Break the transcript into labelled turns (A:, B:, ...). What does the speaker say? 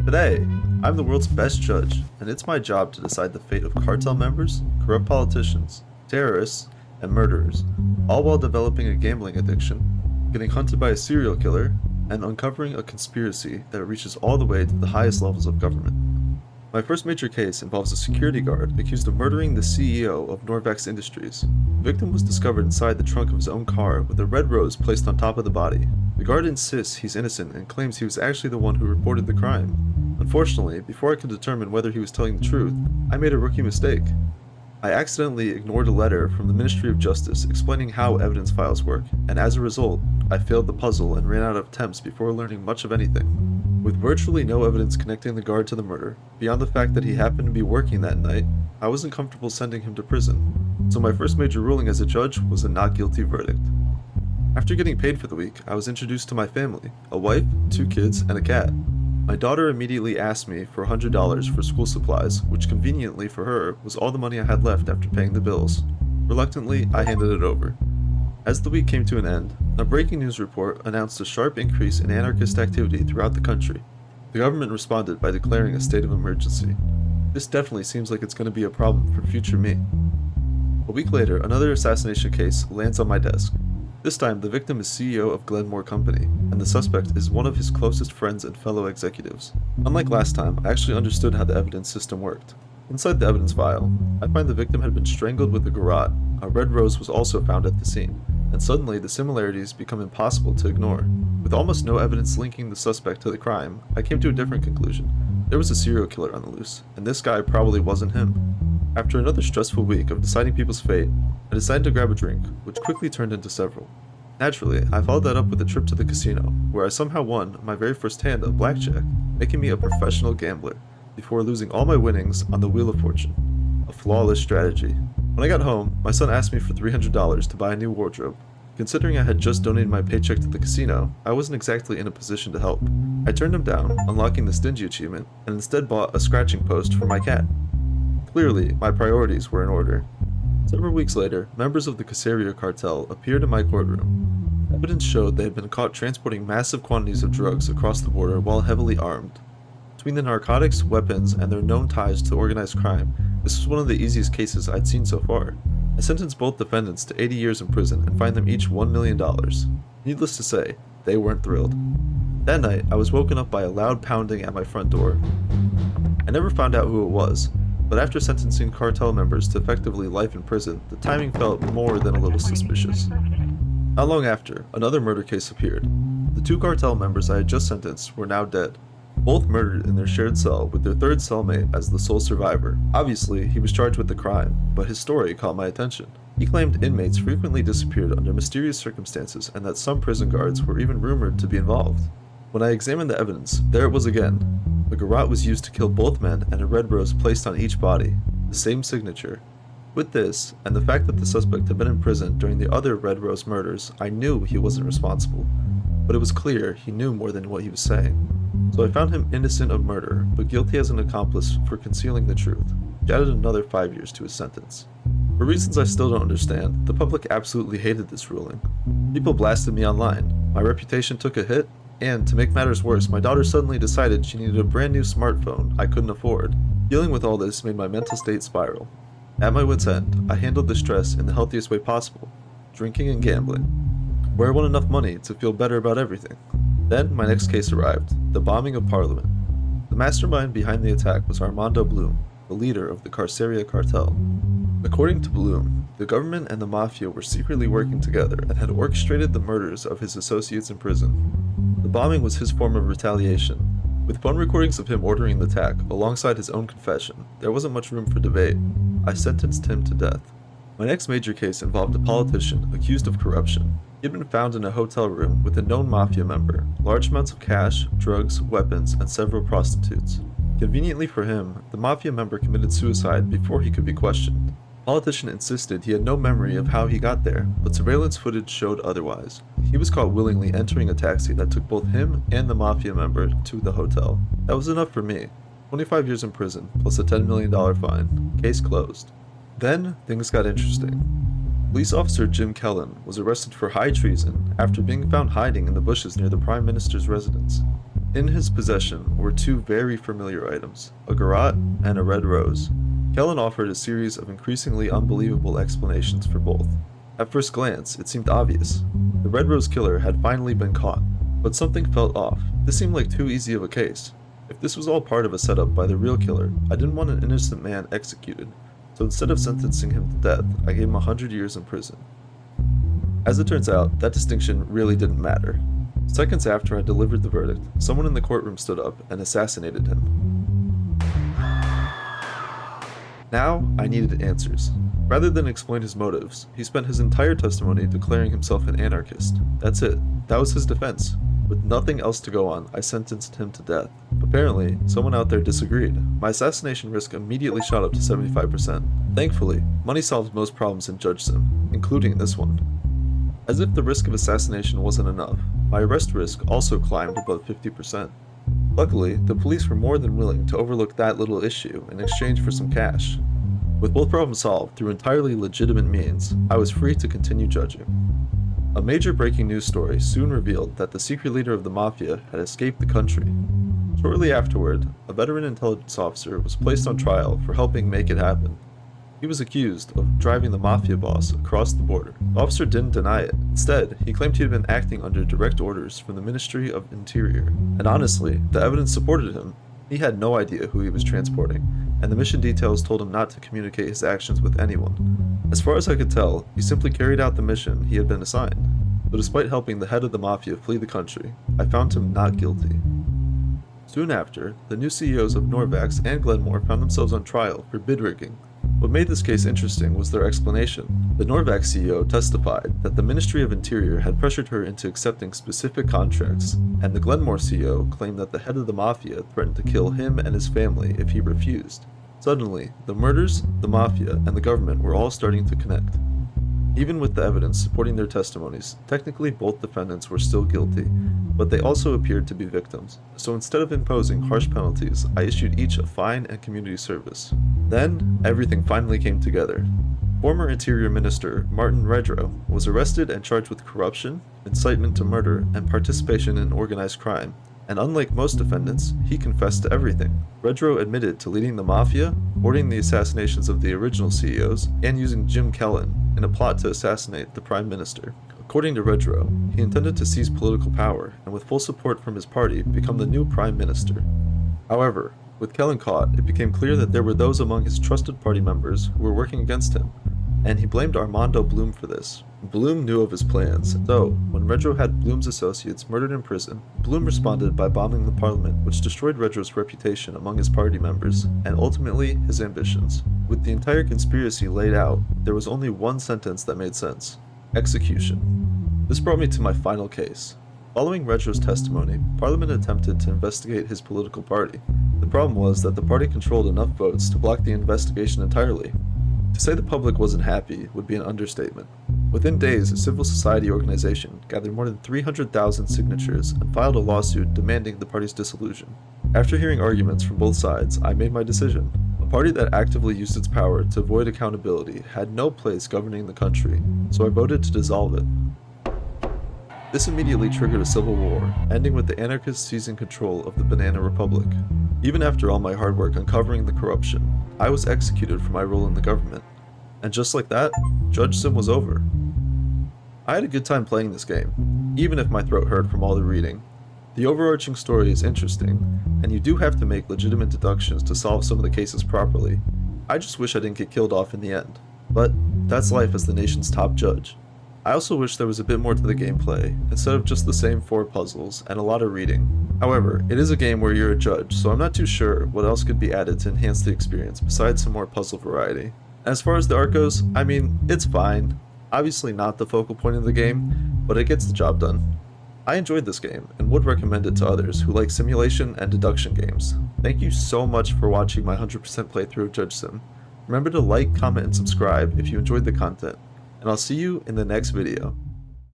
A: Today, I'm the world's best judge, and it's my job to decide the fate of cartel members, corrupt politicians, terrorists, and murderers, all while developing a gambling addiction, getting hunted by a serial killer, and uncovering a conspiracy that reaches all the way to the highest levels of government. My first major case involves a security guard accused of murdering the CEO of Norvex Industries. The victim was discovered inside the trunk of his own car with a red rose placed on top of the body. The guard insists he's innocent and claims he was actually the one who reported the crime. Unfortunately, before I could determine whether he was telling the truth, I made a rookie mistake. I accidentally ignored a letter from the Ministry of Justice explaining how evidence files work, and as a result, I failed the puzzle and ran out of attempts before learning much of anything. With virtually no evidence connecting the guard to the murder, beyond the fact that he happened to be working that night, I wasn't comfortable sending him to prison, so my first major ruling as a judge was a not guilty verdict. After getting paid for the week, I was introduced to my family, a wife, 2 kids, and a cat. My daughter immediately asked me for $100 for school supplies, which conveniently for her was all the money I had left after paying the bills. Reluctantly, I handed it over. As the week came to an end, a breaking news report announced a sharp increase in anarchist activity throughout the country. The government responded by declaring a state of emergency. This definitely seems like it's going to be a problem for future me. A week later, another assassination case lands on my desk. This time, the victim is CEO of Glenmore Company, and the suspect is one of his closest friends and fellow executives. Unlike last time, I actually understood how the evidence system worked. Inside the evidence file, I find the victim had been strangled with a garrote. A red rose was also found at the scene, and suddenly the similarities become impossible to ignore. With almost no evidence linking the suspect to the crime, I came to a different conclusion. There was a serial killer on the loose, and this guy probably wasn't him. After another stressful week of deciding people's fate, I decided to grab a drink, which quickly turned into several. Naturally, I followed that up with a trip to the casino, where I somehow won my very first hand of blackjack, making me a professional gambler, before losing all my winnings on the Wheel of Fortune. A flawless strategy. When I got home, my son asked me for $300 to buy a new wardrobe. Considering I had just donated my paycheck to the casino, I wasn't exactly in a position to help. I turned him down, unlocking the stingy achievement, and instead bought a scratching post for my cat. Clearly, my priorities were in order. Several weeks later, members of the Caserio cartel appeared in my courtroom. Evidence showed they had been caught transporting massive quantities of drugs across the border while heavily armed. Between the narcotics, weapons, and their known ties to organized crime, this was one of the easiest cases I'd seen so far. I sentenced both defendants to 80 years in prison and fined them each $1 million. Needless to say, they weren't thrilled. That night, I was woken up by a loud pounding at my front door. I never found out who it was, but after sentencing cartel members to effectively life in prison, the timing felt more than a little suspicious. Not long after, another murder case appeared. The 2 cartel members I had just sentenced were now dead, both murdered in their shared cell with their third cellmate as the sole survivor. Obviously, he was charged with the crime, but his story caught my attention. He claimed inmates frequently disappeared under mysterious circumstances and that some prison guards were even rumored to be involved. When I examined the evidence, there it was again. The garrote was used to kill both men and a red rose placed on each body, the same signature. With this, and the fact that the suspect had been in prison during the other red rose murders, I knew he wasn't responsible. But it was clear he knew more than what he was saying. So I found him innocent of murder, but guilty as an accomplice for concealing the truth, which added another 5 years to his sentence. For reasons I still don't understand, the public absolutely hated this ruling. People blasted me online, my reputation took a hit, and to make matters worse, my daughter suddenly decided she needed a brand new smartphone I couldn't afford. Dealing with all this made my mental state spiral. At my wit's end, I handled the stress in the healthiest way possible, drinking and gambling, where I won enough money to feel better about everything. Then my next case arrived, the bombing of Parliament. The mastermind behind the attack was Armando Bloom, the leader of the Carceria cartel. According to Bloom, the government and the mafia were secretly working together and had orchestrated the murders of his associates in prison. The bombing was his form of retaliation. With phone recordings of him ordering the attack, alongside his own confession, there wasn't much room for debate. I sentenced him to death. My next major case involved a politician accused of corruption. He had been found in a hotel room with a known mafia member, large amounts of cash, drugs, weapons, and several prostitutes. Conveniently for him, the mafia member committed suicide before he could be questioned. The politician insisted he had no memory of how he got there, but surveillance footage showed otherwise. He was caught willingly entering a taxi that took both him and the mafia member to the hotel. That was enough for me. 25 years in prison, plus a $10 million fine. Case closed. Then, things got interesting. Police officer Jim Kellen was arrested for high treason after being found hiding in the bushes near the Prime Minister's residence. In his possession were two very familiar items, a garrote and a red rose. Kellen offered a series of increasingly unbelievable explanations for both. At first glance, it seemed obvious. The Red Rose killer had finally been caught, but something felt off. This seemed like too easy of a case. If this was all part of a setup by the real killer, I didn't want an innocent man executed, so instead of sentencing him to death, I gave him 100 years in prison. As it turns out, that distinction really didn't matter. Seconds after I delivered the verdict, someone in the courtroom stood up and assassinated him. Now, I needed answers. Rather than explain his motives, he spent his entire testimony declaring himself an anarchist. That's it. That was his defense. With nothing else to go on, I sentenced him to death. Apparently, someone out there disagreed. My assassination risk immediately shot up to 75%. Thankfully, money solves most problems in JudgeSIM, including this one. As if the risk of assassination wasn't enough, my arrest risk also climbed above 50%. Luckily, the police were more than willing to overlook that little issue in exchange for some cash. With both problems solved through entirely legitimate means, I was free to continue judging. A major breaking news story soon revealed that the secret leader of the mafia had escaped the country. Shortly afterward, a veteran intelligence officer was placed on trial for helping make it happen. He was accused of driving the mafia boss across the border. The officer didn't deny it. Instead, he claimed he had been acting under direct orders from the Ministry of Interior. And honestly, the evidence supported him. He had no idea who he was transporting, and the mission details told him not to communicate his actions with anyone. As far as I could tell, he simply carried out the mission he had been assigned. So despite helping the head of the mafia flee the country, I found him not guilty. Soon after, the new CEOs of Norvax and Glenmore found themselves on trial for bid rigging. What made this case interesting was their explanation. The Norvax CEO testified that the Ministry of Interior had pressured her into accepting specific contracts, and the Glenmore CEO claimed that the head of the mafia threatened to kill him and his family if he refused. Suddenly, the murders, the mafia, and the government were all starting to connect. Even with the evidence supporting their testimonies, technically both defendants were still guilty, but they also appeared to be victims. So instead of imposing harsh penalties, I issued each a fine and community service. Then, everything finally came together. Former Interior Minister Martin Redrow was arrested and charged with corruption, incitement to murder, and participation in organized crime. And unlike most defendants, he confessed to everything. Redrow admitted to leading the mafia, ordering the assassinations of the original CEOs, and using Jim Kellen in a plot to assassinate the Prime Minister. According to Redrow, he intended to seize political power, and with full support from his party, become the new Prime Minister. However, with Kellen caught, it became clear that there were those among his trusted party members who were working against him, and he blamed Armando Bloom for this. Bloom knew of his plans, so when Redrow had Bloom's associates murdered in prison, Bloom responded by bombing the parliament, which destroyed Redrow's reputation among his party members, and ultimately his ambitions. With the entire conspiracy laid out, there was only one sentence that made sense: execution. This brought me to my final case. Following Redrow's testimony, Parliament attempted to investigate his political party. The problem was that the party controlled enough votes to block the investigation entirely. To say the public wasn't happy would be an understatement. Within days, a civil society organization gathered more than 300,000 signatures and filed a lawsuit demanding the party's dissolution. After hearing arguments from both sides, I made my decision. A party that actively used its power to avoid accountability had no place governing the country, so I voted to dissolve it. This immediately triggered a civil war, ending with the anarchists seizing control of the Banana Republic. Even after all my hard work uncovering the corruption, I was executed for my role in the government. And just like that, JudgeSIM was over. I had a good time playing this game, even if my throat hurt from all the reading. The overarching story is interesting, and you do have to make legitimate deductions to solve some of the cases properly. I just wish I didn't get killed off in the end. But that's life as the nation's top judge. I also wish there was a bit more to the gameplay, instead of just the same 4 puzzles and a lot of reading. However, it is a game where you're a judge, so I'm not too sure what else could be added to enhance the experience besides some more puzzle variety. As far as the art goes, I mean, it's fine. Obviously not the focal point of the game, but it gets the job done. I enjoyed this game, and would recommend it to others who like simulation and deduction games. Thank you so much for watching my 100% playthrough of JudgeSIM. Remember to like, comment, and subscribe if you enjoyed the content, and I'll see you in the next video.